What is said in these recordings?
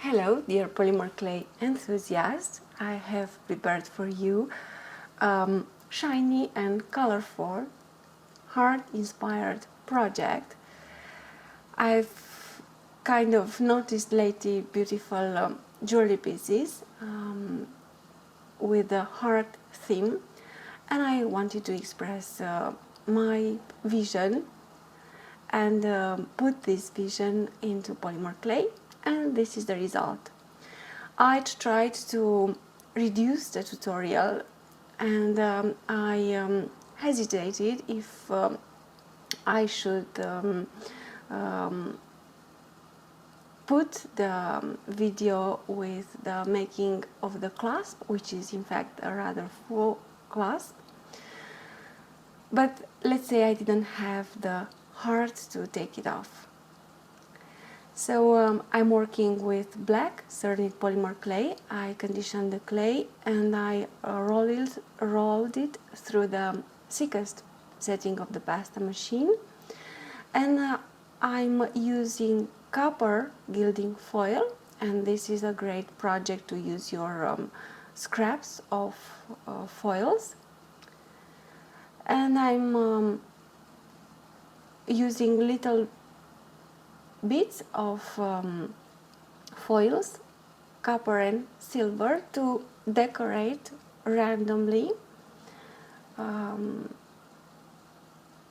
Hello, dear polymer clay enthusiasts. I have prepared for you shiny and colorful, heart-inspired project. I've kind of noticed lately beautiful jewelry pieces with a heart theme, and I wanted to express my vision and put this vision into polymer clay, and this is the result. I tried to reduce the tutorial, and I hesitated if I should put the video with the making of the clasp, which is in fact a rather full clasp. But let's say I didn't have the heart to take it off. So I'm working with black ceramic polymer clay. I conditioned the clay and I rolled it through the thickest setting of the pasta machine. And I'm using copper gilding foil, and this is a great project to use your scraps of foils. And I'm using little bits of foils, copper and silver, to decorate randomly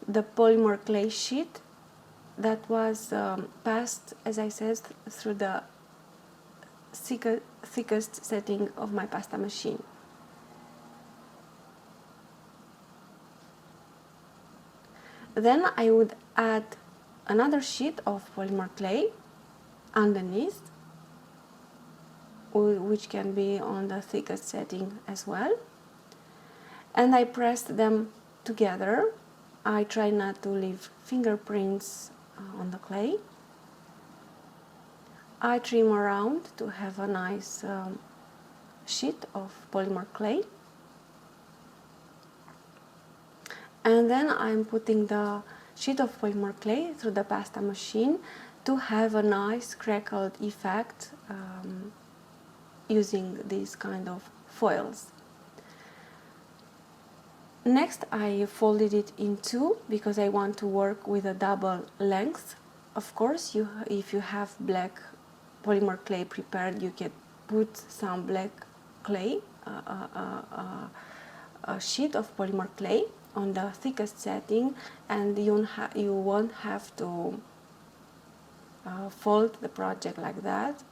the polymer clay sheet that was passed, as I said, through the thickest setting of my pasta machine. Then I would add another sheet of polymer clay underneath, which can be on the thickest setting as well, and I pressed them together. I try not to leave fingerprints on the clay. I trim around to have a nice sheet of polymer clay, and then I'm putting the sheet of polymer clay through the pasta machine to have a nice crackled effect using these kind of foils. Next, I folded it in two because I want to work with a double length. Of course, if you have black polymer clay prepared, you can put some black clay, a sheet of polymer clay on the thickest setting, and you won't have to fold the project like that.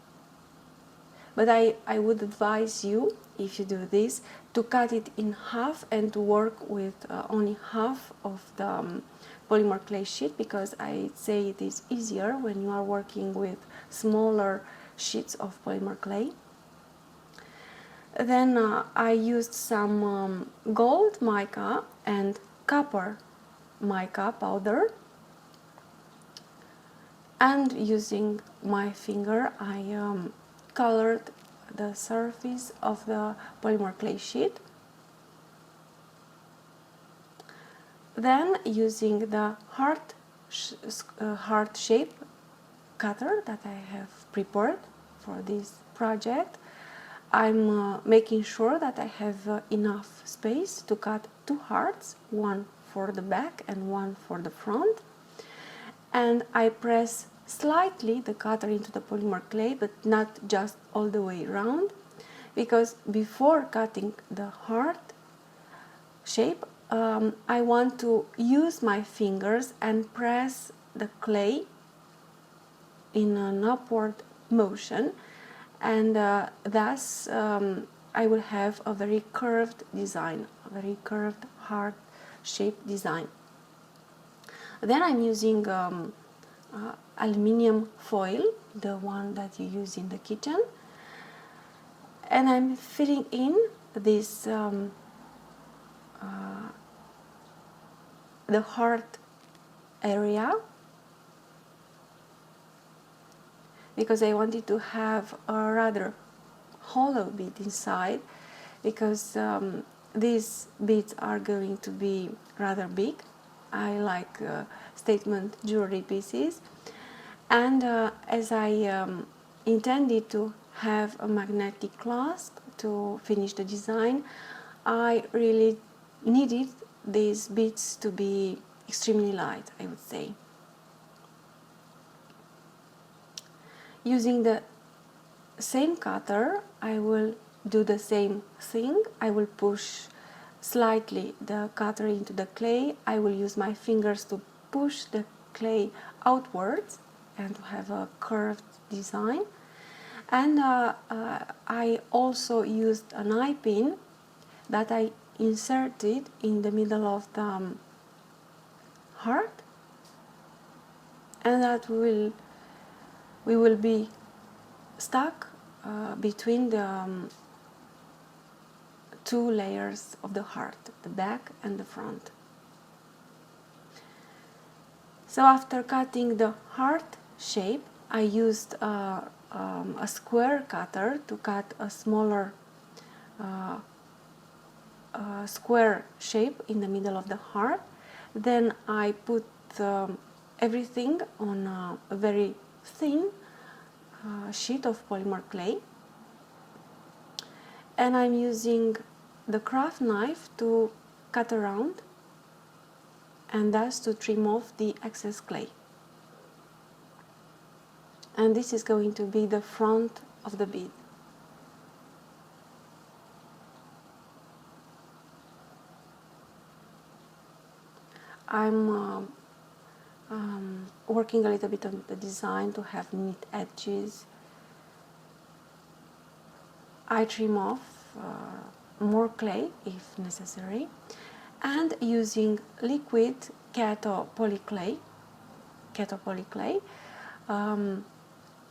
But I would advise you, if you do this, to cut it in half and to work with only half of the polymer clay sheet, because I say it is easier when you are working with smaller sheets of polymer clay. Then I used some gold mica and copper mica powder, and using my finger I colored the surface of the polymer clay sheet. Then, using the heart shape cutter that I have prepared for this project, I'm making sure that I have enough space to cut two hearts, one for the back and one for the front. And I press slightly the cutter into the polymer clay, but not just all the way around, because before cutting the heart shape, I want to use my fingers and press the clay in an upward motion, and thus I will have a very curved design, a very curved heart shape design. Then I'm using aluminium foil, the one that you use in the kitchen, and I'm filling in this the heart area, because I wanted to have a rather hollow bit inside, because these bits are going to be rather big. I like statement jewelry pieces, and as I intended to have a magnetic clasp to finish the design, I really needed these beads to be extremely light, I would say. Using the same cutter, I will do the same thing. I will push slightly the cutter into the clay. I will use my fingers to push the clay outwards and to have a curved design. And I also used an eye pin that I inserted in the middle of the heart, and that we will be stuck between the two layers of the heart, the back and the front. So after cutting the heart shape, I used a square cutter to cut a smaller square shape in the middle of the heart. Then I put everything on a very thin sheet of polymer clay, and I'm using the craft knife to cut around and thus to trim off the excess clay. And this is going to be the front of the bead. I'm working a little bit on the design to have neat edges. I trim off more clay if necessary, and using liquid Keto poly clay,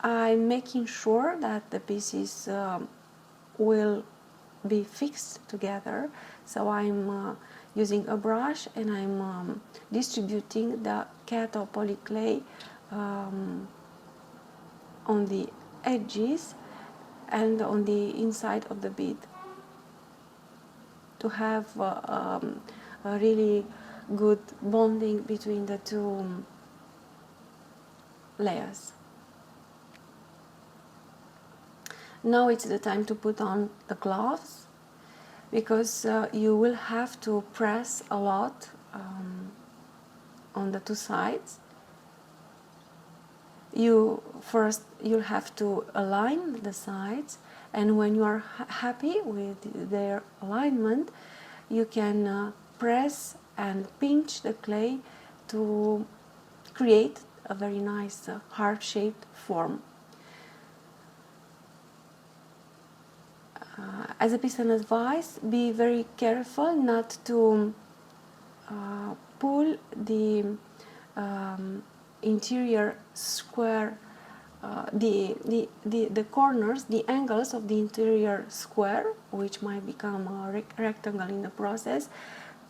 I'm making sure that the pieces will be fixed together. So I'm using a brush and I'm distributing the Keto poly clay on the edges and on the inside of the bead to have a really good bonding between the two layers. Now it's the time to put on the gloves, because you will have to press a lot on the two sides. You'll have to align the sides, and when you are happy with their alignment, you can press and pinch the clay to create a very nice heart-shaped form. As a piece of advice, be very careful not to pull the interior square, the corners, the angles of the interior square, which might become a rectangle in the process,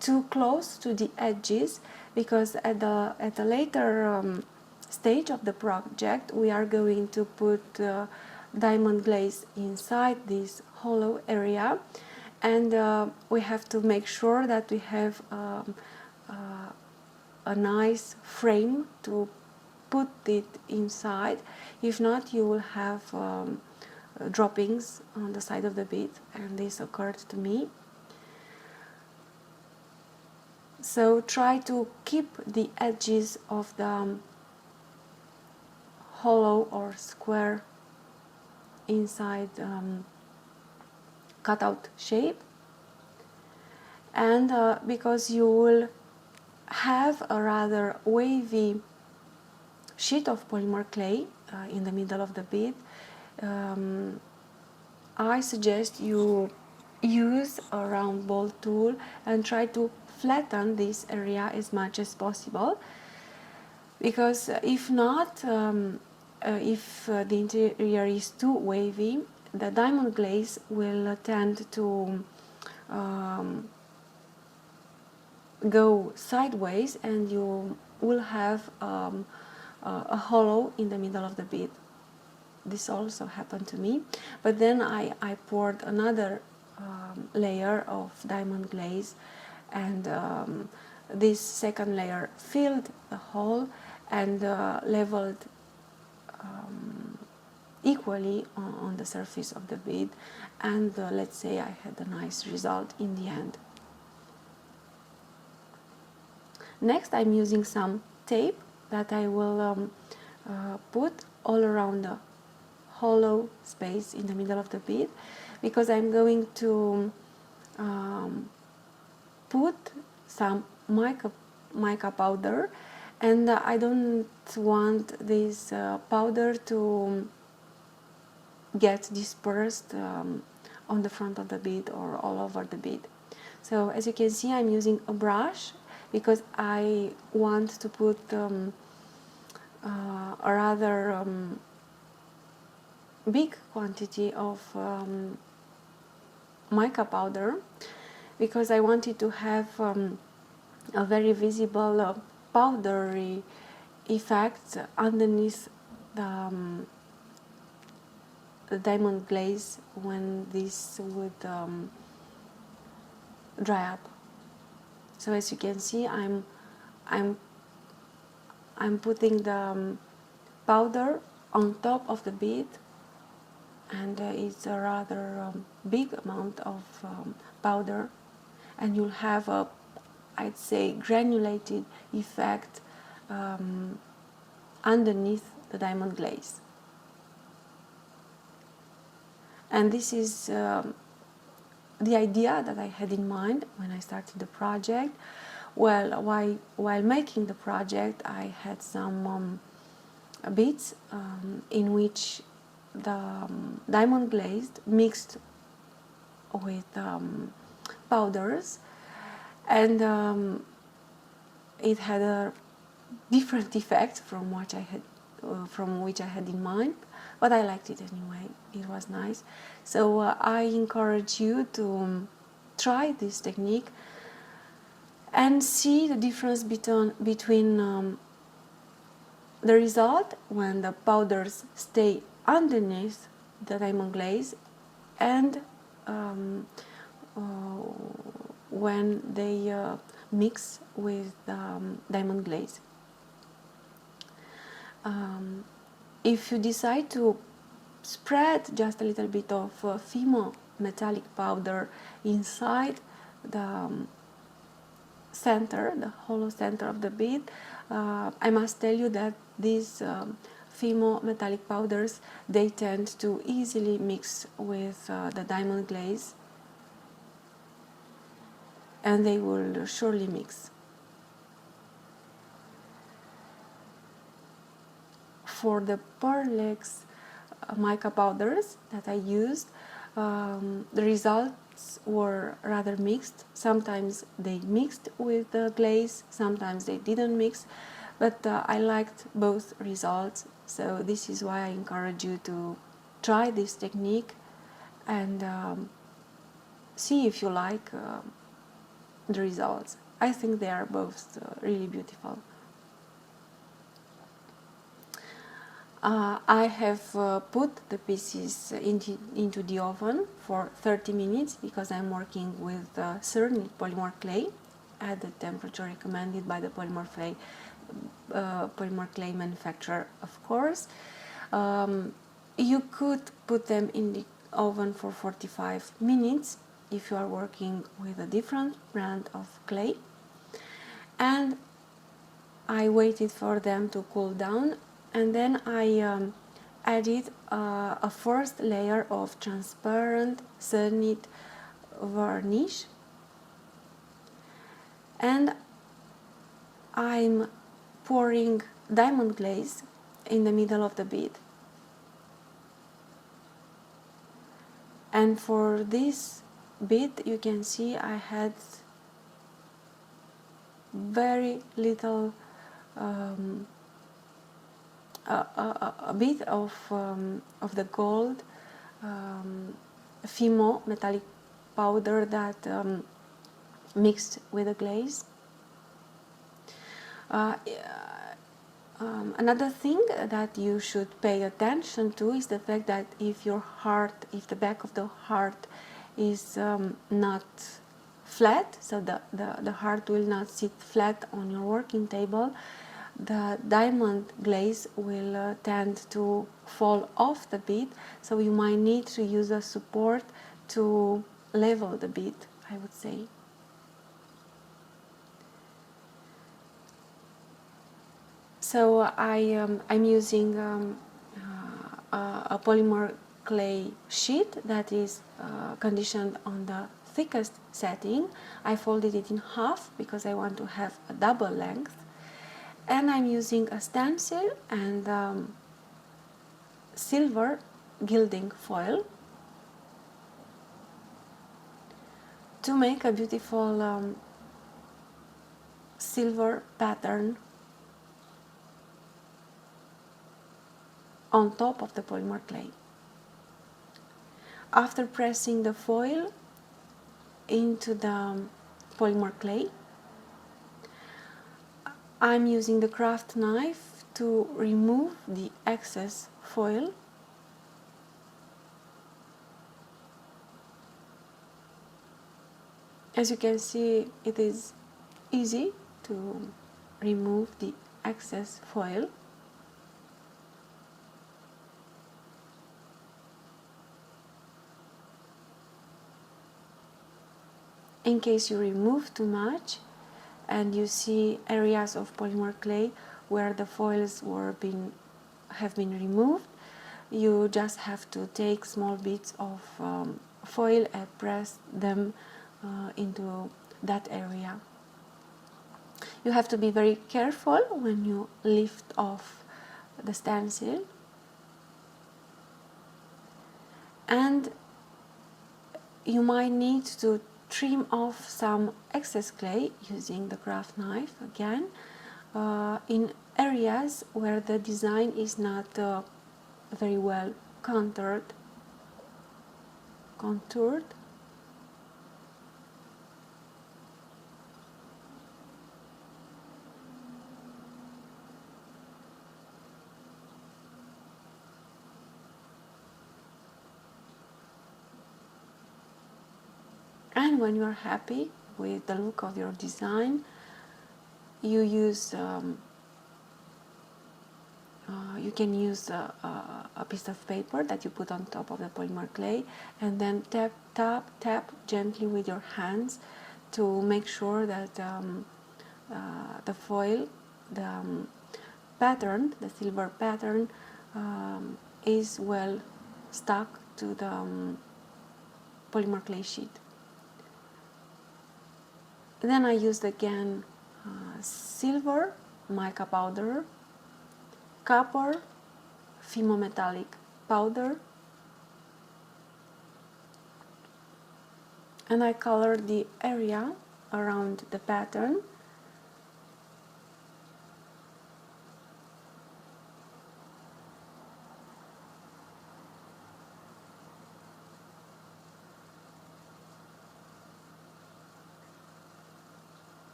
too close to the edges, because at a later stage of the project we are going to put diamond glaze inside this hollow area, and we have to make sure that we have a nice frame to put it inside. If not, you will have droppings on the side of the bead, and this occurred to me. So try to keep the edges of the hollow or square inside cutout shape, and because you will have a rather wavy sheet of polymer clay in the middle of the bead, I suggest you use a round ball tool and try to flatten this area as much as possible, because if not, if the interior is too wavy, the diamond glaze will tend to go sideways, and you will have a hollow in the middle of the bead. This also happened to me, but then I poured another layer of diamond glaze, and this second layer filled the hole and leveled equally on the surface of the bead, and let's say I had a nice result in the end. Next, I'm using some tape that I will put all around the hollow space in the middle of the bead, because I'm going to put some mica powder, and I don't want this powder to get dispersed on the front of the bead or all over the bead. So as you can see, I'm using a brush because I want to put a rather big quantity of mica powder, because I wanted to have a very visible powdery effect underneath the diamond glaze when this would dry up. So as you can see, I'm putting the powder on top of the bead, and it's a rather big amount of powder, and you'll have a, I'd say, granulated effect underneath the diamond glaze. And this is the idea that I had in mind when I started the project. Well, while making the project, I had some beads in which the diamond glaze mixed with powders, and it had a different effect from what I had, from which I had in mind, but I liked it anyway. It was nice. So I encourage you to try this technique and see the difference between the result when the powders stay underneath the diamond glaze and when they mix with diamond glaze. If you decide to spread just a little bit of Fimo metallic powder inside the center, the hollow center of the bead, I must tell you that these Fimo metallic powders, they tend to easily mix with the diamond glaze, and they will surely mix. For the pearl-lex mica powders that I used, the results were rather mixed. Sometimes they mixed with the glaze, sometimes they didn't mix, but I liked both results. So this is why I encourage you to try this technique and see if you like the results. I think they are both really beautiful. I have put the pieces into the oven for 30 minutes because I'm working with Cernit polymer clay at the temperature recommended by the polymer clay manufacturer, of course. You could put them in the oven for 45 minutes if you are working with a different brand of clay. And I waited for them to cool down, and then I added a first layer of transparent Cernit varnish, and I'm pouring diamond glaze in the middle of the bead. And for this bead, you can see I had very little a bit of the gold Fimo metallic powder that mixed with the glaze. Another thing that you should pay attention to is the fact that if the back of the heart is not flat, so the heart will not sit flat on your working table, the diamond glaze will tend to fall off the bead, so you might need to use a support to level the bead, I would say. So I'm using a polymer clay sheet that is conditioned on the thickest setting. I folded it in half because I want to have a double length, and I'm using a stencil and silver gilding foil to make a beautiful silver pattern on top of the polymer clay. After pressing the foil into the polymer clay, I'm using the craft knife to remove the excess foil. As you can see, it is easy to remove the excess foil. In case you remove too much and you see areas of polymer clay where the foils have been removed, you just have to take small bits of foil and press them into that area. You have to be very careful when you lift off the stencil, and you might need to trim off some excess clay using the craft knife again in areas where the design is not very well contoured. And when you are happy with the look of your design, you can use a piece of paper that you put on top of the polymer clay, and then tap gently with your hands to make sure that the foil, the pattern, the silver pattern, is well stuck to the polymer clay sheet. Then I used again silver mica powder, copper metallic powder, and I colored the area around the pattern.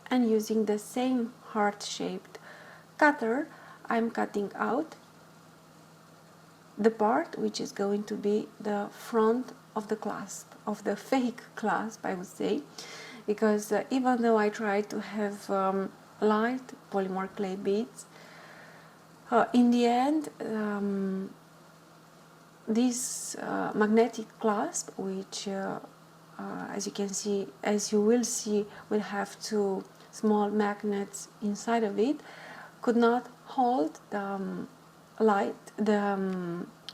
And using the same heart-shaped cutter, I'm cutting out the part which is going to be the front of the clasp, of the fake clasp, I would say, because even though I try to have light polymer clay beads, in the end this magnetic clasp, which as you will see, will have two small magnets inside of it, could not hold the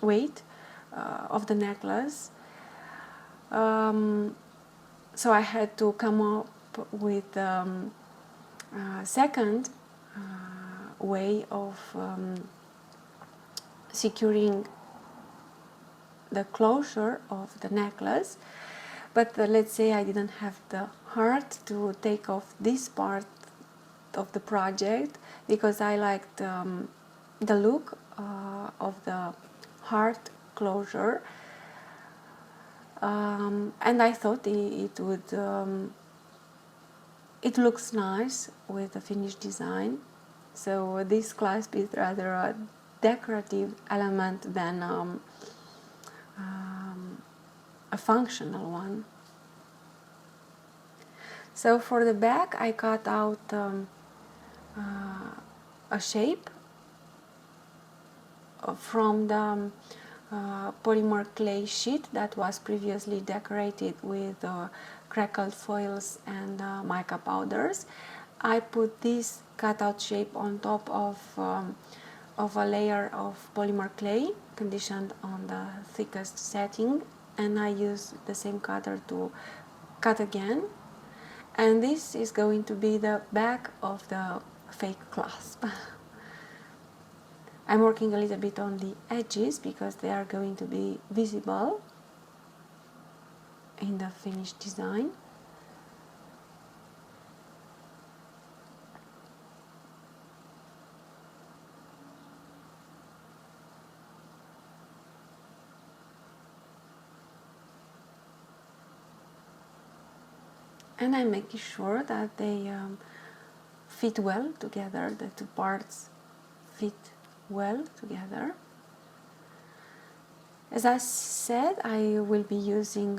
weight of the necklace. So I had to come up with a second way of securing the closure of the necklace. But let's say I didn't have the heart to take off this part of the project, because I liked the look of the heart closure, and I thought it looks nice with the finished design. So this clasp is rather a decorative element than a functional one. So for the back, I cut out a shape from the polymer clay sheet that was previously decorated with crackled foils and mica powders. I put this cutout shape on top of a layer of polymer clay conditioned on the thickest setting, and I use the same cutter to cut again. And this is going to be the back of the fake clasp. I'm working a little bit on the edges because they are going to be visible in the finished design. And I'm making sure that they fit well together, the two parts fit well together. As I said, I will be using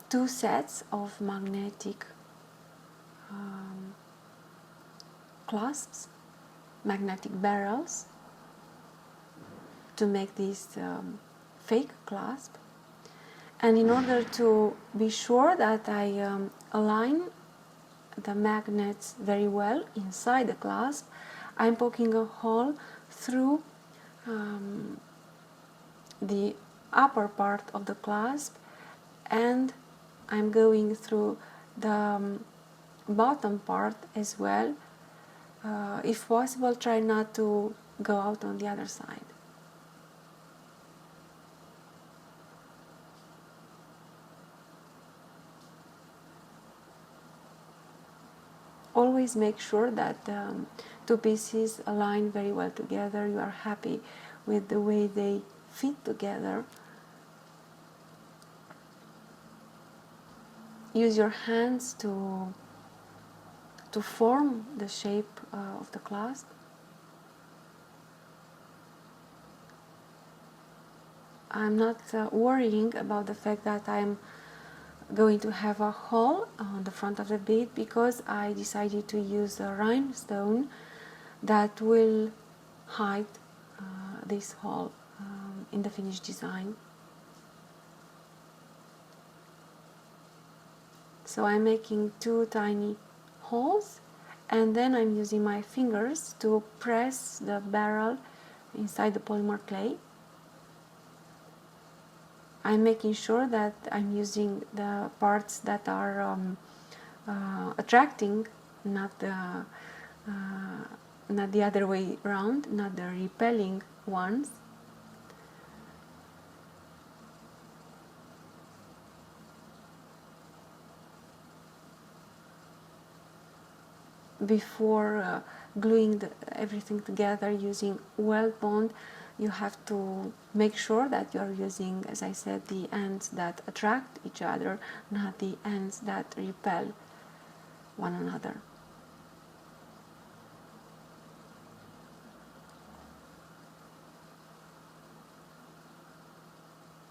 2 sets of magnetic clasps, magnetic barrels, to make this fake clasp. And in order to be sure that I align the magnets very well inside the clasp, I'm poking a hole through the upper part of the clasp, and I'm going through the bottom part as well. If possible, try not to go out on the other side. Always make sure that two pieces align very well together. You are happy with the way they fit together. Use your hands to form the shape of the clasp. I'm not worrying about the fact that I'm going to have a hole on the front of the bead, because I decided to use a rhinestone that will hide this hole in the finished design. So I'm making 2 tiny holes, and then I'm using my fingers to press the barrel inside the polymer clay. I'm making sure that I'm using the parts that are attracting, not the other way around, not the repelling ones. Before gluing everything together using weld bond, you have to make sure that you're using, as I said, the ends that attract each other, not the ends that repel one another.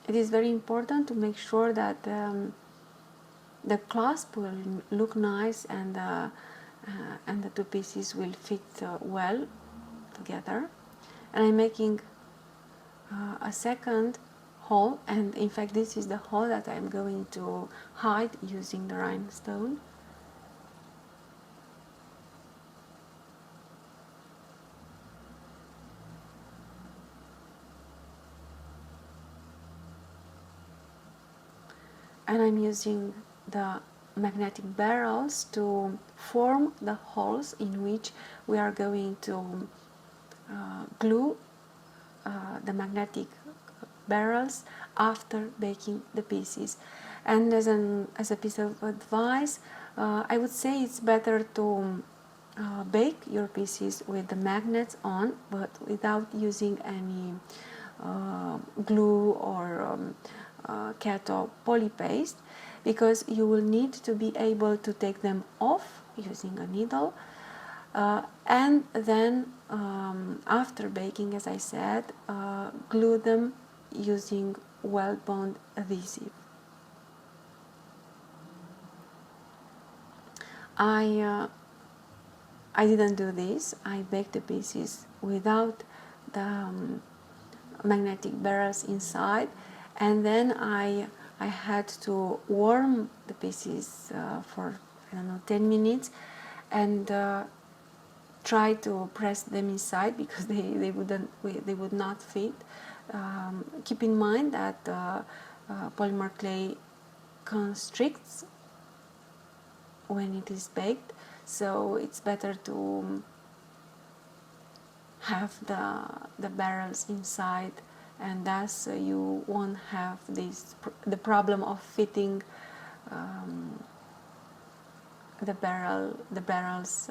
It is very important to make sure that the clasp will look nice, and the 2 pieces will fit well together. And I'm making a second hole, and in fact this is the hole that I'm going to hide using the rhinestone. And I'm using the magnetic barrels to form the holes in which we are going to glue the magnetic barrels after baking the pieces. And as a piece of advice, I would say it's better to bake your pieces with the magnets on, but without using any glue or Keto poly paste, because you will need to be able to take them off using a needle, and then after baking, as I said, glue them using weld bond adhesive. I I didn't do this. I baked the pieces without the magnetic barrels inside, and then I had to warm the pieces for, I don't know, 10 minutes, and try to press them inside because they would not fit. Keep in mind that polymer clay constricts when it is baked, so it's better to have the barrels inside, and thus you won't have the problem of fitting the barrels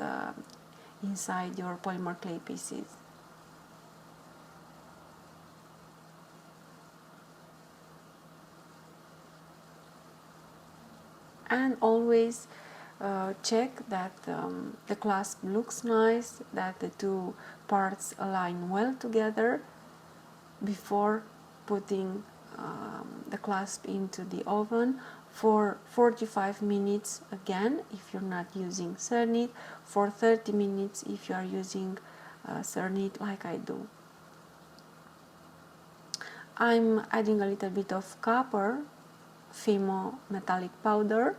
inside your polymer clay pieces. And always check that the clasp looks nice, that the two parts align well together before putting the clasp into the oven for 45 minutes again if you're not using Cernit, for 30 minutes if you are using Cernit like I do. I'm adding a little bit of copper Fimo metallic powder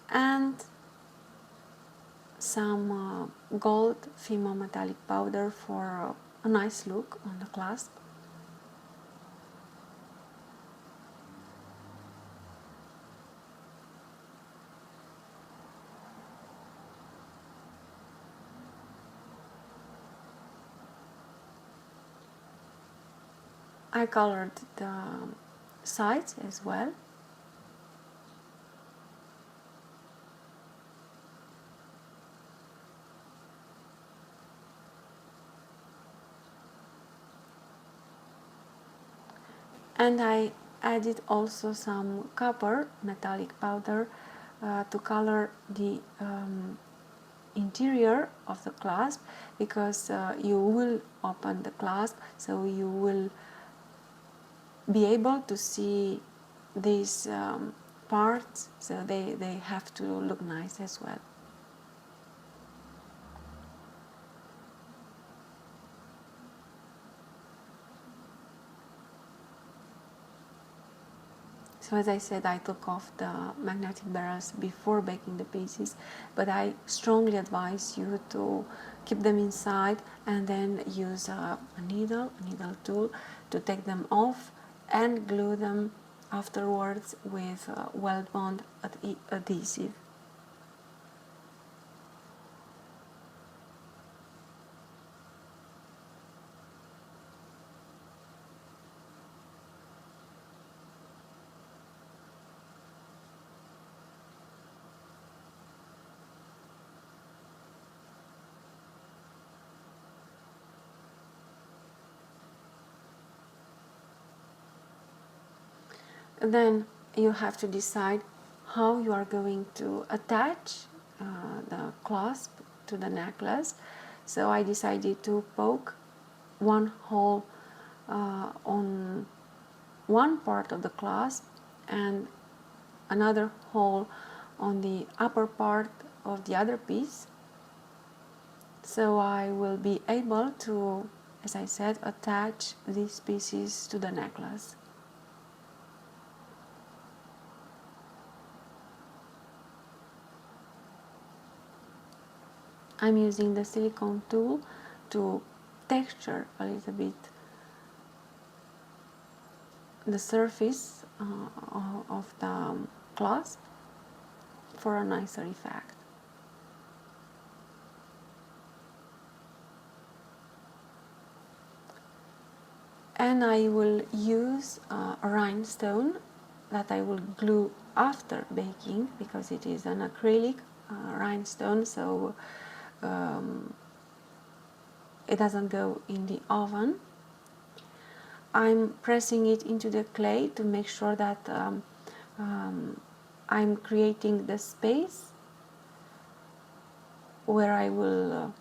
and some gold Fimo metallic powder for a nice look on the clasp. I colored the sides as well. And I added also some copper metallic powder to color the interior of the clasp, because you will open the clasp, so you will be able to see these parts, so they have to look nice as well. So as I said, I took off the magnetic barrels before baking the pieces, but I strongly advise you to keep them inside and then use a needle tool to take them off and glue them afterwards with weld bond adhesive. Then you have to decide how you are going to attach the clasp to the necklace. So I decided to poke one hole on one part of the clasp and another hole on the upper part of the other piece. So I will be able to, as I said, attach these pieces to the necklace. I'm using the silicone tool to texture a little bit the surface of the clasp for a nicer effect. And I will use a rhinestone that I will glue after baking, because it is an acrylic rhinestone, so it doesn't go in the oven. I'm pressing it into the clay to make sure that I'm creating the space where I will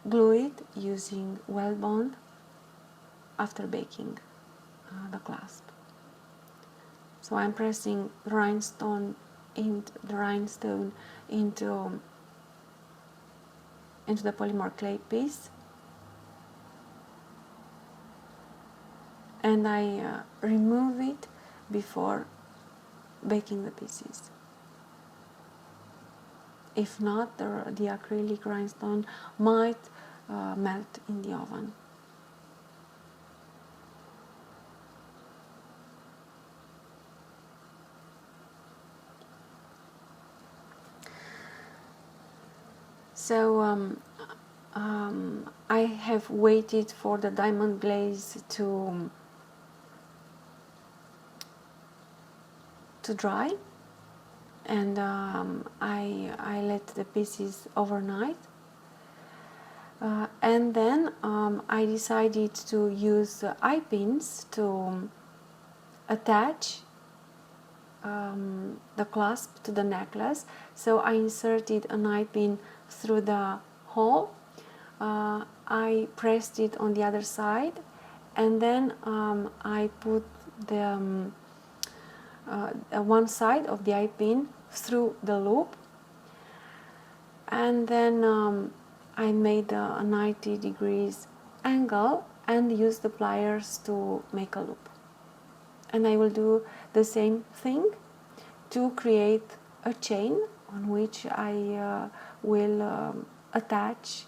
glue it using weld bond after baking the clasp. So I'm pressing rhinestone into the rhinestone into the polymer clay piece, and I remove it before baking the pieces. If not, the acrylic rhinestone might melt in the oven. So I have waited for the diamond glaze to dry, and I let the pieces overnight, and then I decided to use eye pins to attach the clasp to the necklace. So I inserted an eye pin through the hole, I pressed it on the other side, and then I put the one side of the eye pin through the loop, and then I made a 90 degrees angle and used the pliers to make a loop. And I will do the same thing to create a chain on which I will attach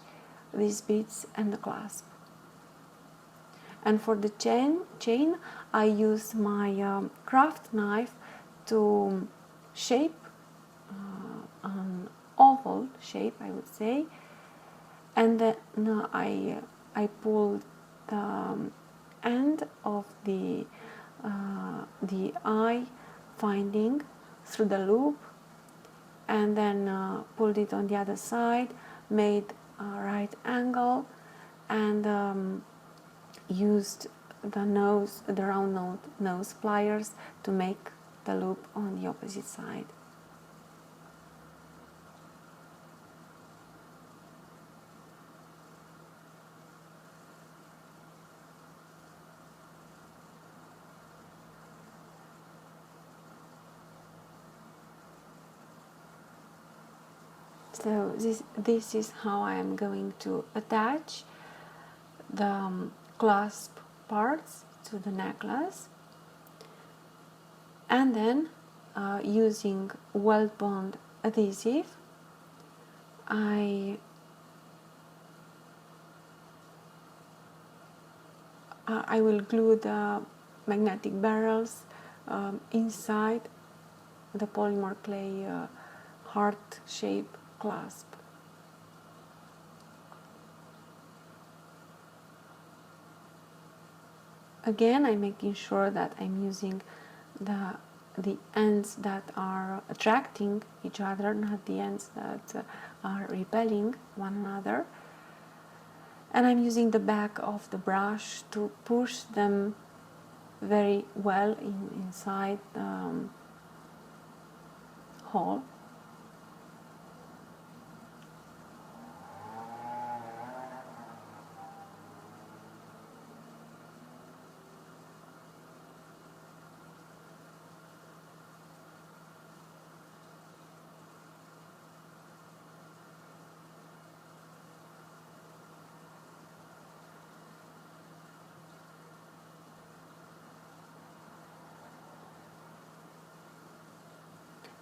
these beads and the clasp. And for the chain I use my craft knife to shape an oval shape, I would say, and then I pull the end of the eye finding through the loop, and then pulled it on the other side, made a right angle, and used the round nose pliers to make the loop on the opposite side. So this is how I am going to attach the clasp parts to the necklace, and then using weld bond adhesive I will glue the magnetic barrels inside the polymer clay heart shape clasp. Again, I'm making sure that I'm using the ends that are attracting each other, not the ends that are repelling one another. And I'm using the back of the brush to push them very well inside the hole.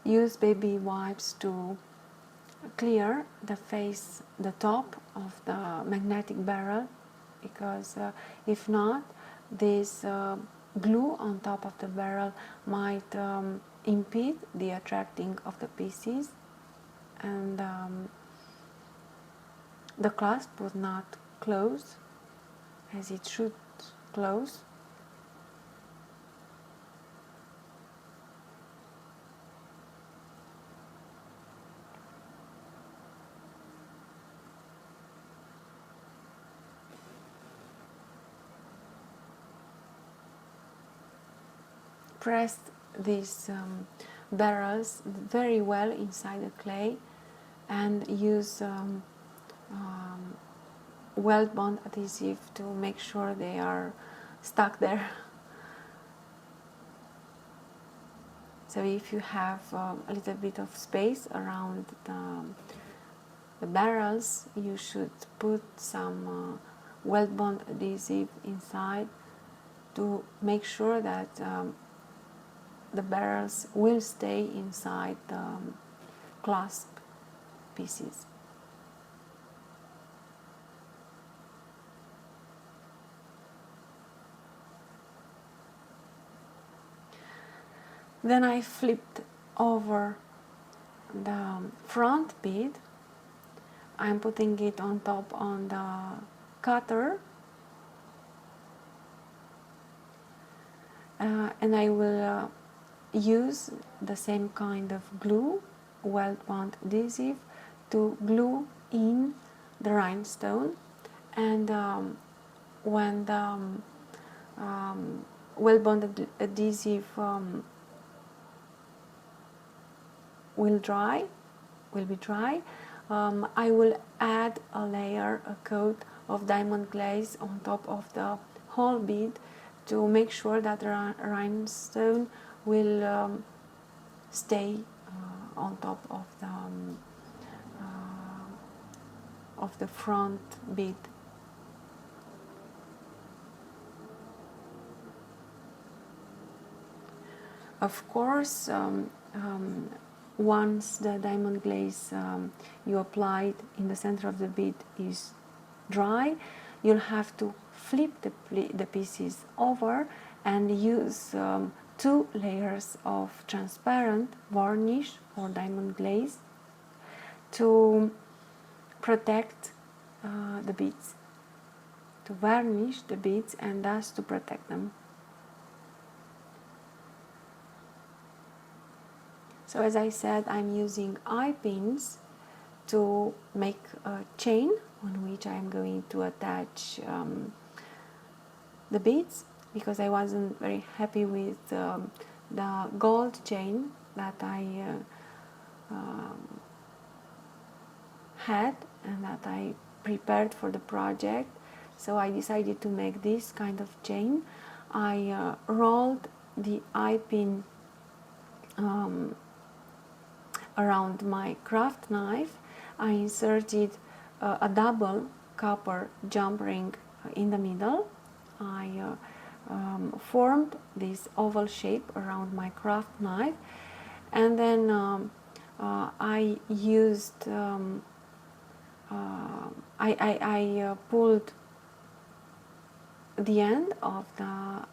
Use baby wipes to clear the top of the magnetic barrel, because if not, this glue on top of the barrel might impede the attracting of the pieces, and the clasp would not close as it should close. Press these barrels very well inside the clay, and use weld bond adhesive to make sure they are stuck there. So if you have a little bit of space around the barrels, you should put some weld bond adhesive inside to make sure that the barrels will stay inside the clasp pieces. Then I flipped over the front bead. I'm putting it on top on the cutter, and I will use the same kind of glue, weld bond adhesive, to glue in the rhinestone. And when the weld bond adhesive will be dry, I will add a layer, a coat of diamond glaze on top of the whole bead to make sure that the rhinestone will stay on top of the front bead. Of course, once the diamond glaze you applied in the center of the bead is dry, you'll have to flip the pieces over and use 2 layers of transparent varnish or diamond glaze to protect the beads, to varnish the beads and thus to protect them. So as I said, I'm using eye pins to make a chain on which I'm going to attach the beads, because I wasn't very happy with the gold chain that I had and that I prepared for the project. So I decided to make this kind of chain. I rolled the eye pin around my craft knife. I inserted a double copper jump ring in the middle. I formed this oval shape around my craft knife, and then I used I pulled the end of the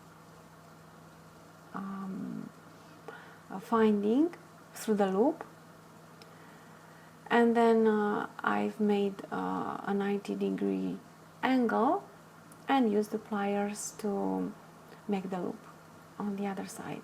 finding through the loop, and then I've made a 90-degree angle and used the pliers to make the loop on the other side.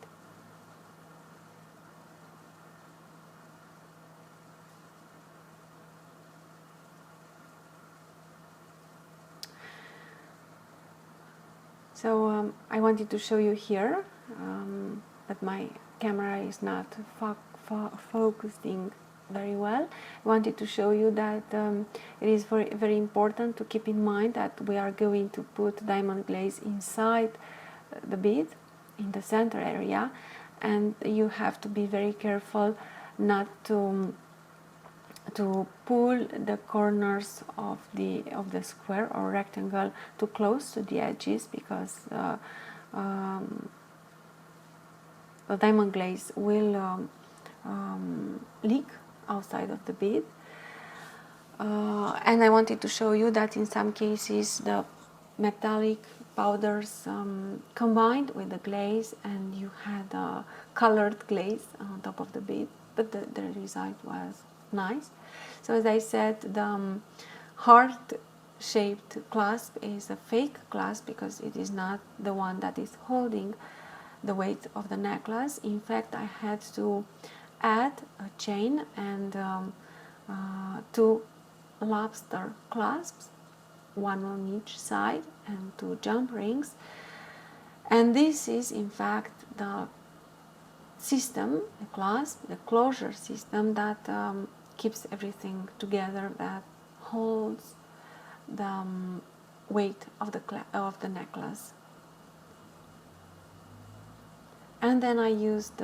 So I wanted to show you here, but my camera is not focusing very well. I wanted to show you that it is very, very important to keep in mind that we are going to put diamond glaze inside the bead in the center area, and you have to be very careful not to pull the corners of the square or rectangle too close to the edges, because the diamond glaze will leak outside of the bead. And I wanted to show you that in some cases the metallic powders combined with the glaze, and you had a colored glaze on top of the bead, but the result was nice. So as I said, the heart-shaped clasp is a fake clasp because it is not the one that is holding the weight of the necklace. In fact, I had to add a chain and 2 lobster clasps, 1 on each side, and 2 jump rings. And this is in fact the system, the clasp, the closure system that keeps everything together, that holds the weight of the necklace. And then I used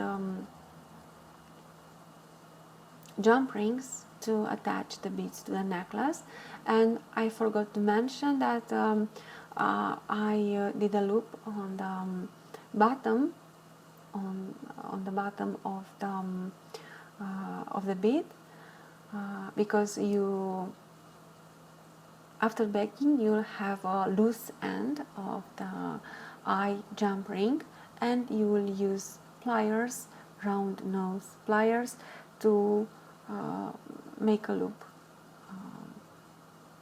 jump rings to attach the beads to the necklace. And I forgot to mention that I did a loop on the bottom, on the bottom of the bead, because after baking you'll have a loose end of the eye jump ring, and you will use pliers, round nose pliers, to make a loop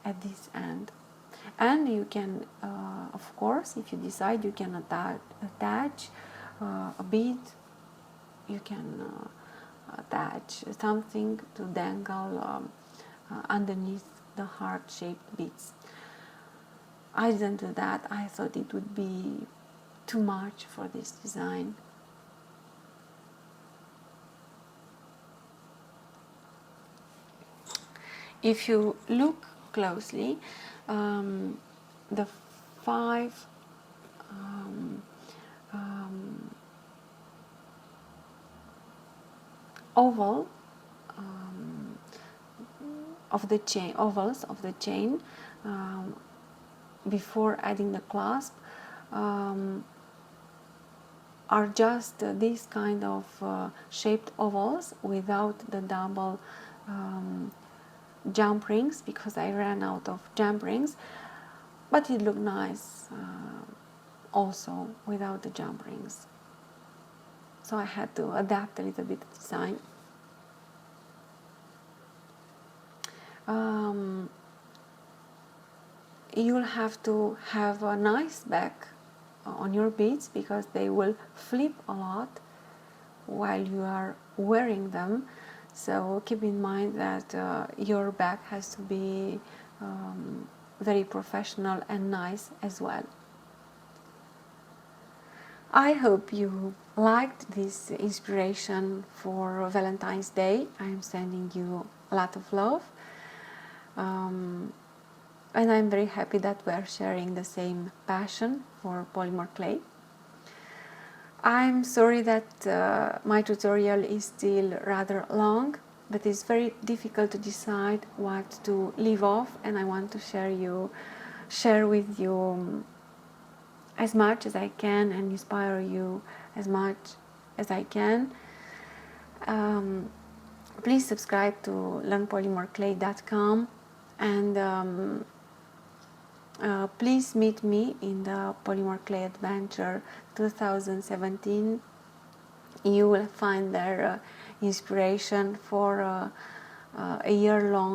at this end. And you can, of course, if you decide, you can attach a bead, you can attach something to dangle underneath the heart-shaped beads. I didn't do that. I thought it would be too much for this design. If you look closely, the 5 ovals of the chain before adding the clasp are just these kind of shaped ovals without the double jump rings, because I ran out of jump rings, but it looked nice also without the jump rings, so I had to adapt a little bit the design. You'll have to have a nice back on your beads, because they will flip a lot while you are wearing them, so keep in mind that your back has to be very professional and nice as well. I hope you liked this inspiration for Valentine's Day. I'm sending you a lot of love. And I'm very happy that we are sharing the same passion for polymer clay. I'm sorry that my tutorial is still rather long, but it's very difficult to decide what to leave off, and I want to share with you as much as I can and inspire you as much as I can. Please subscribe to learnpolymerclay.com, and please meet me in the Polymer Clay Adventure 2017. You will find there inspiration for a year-long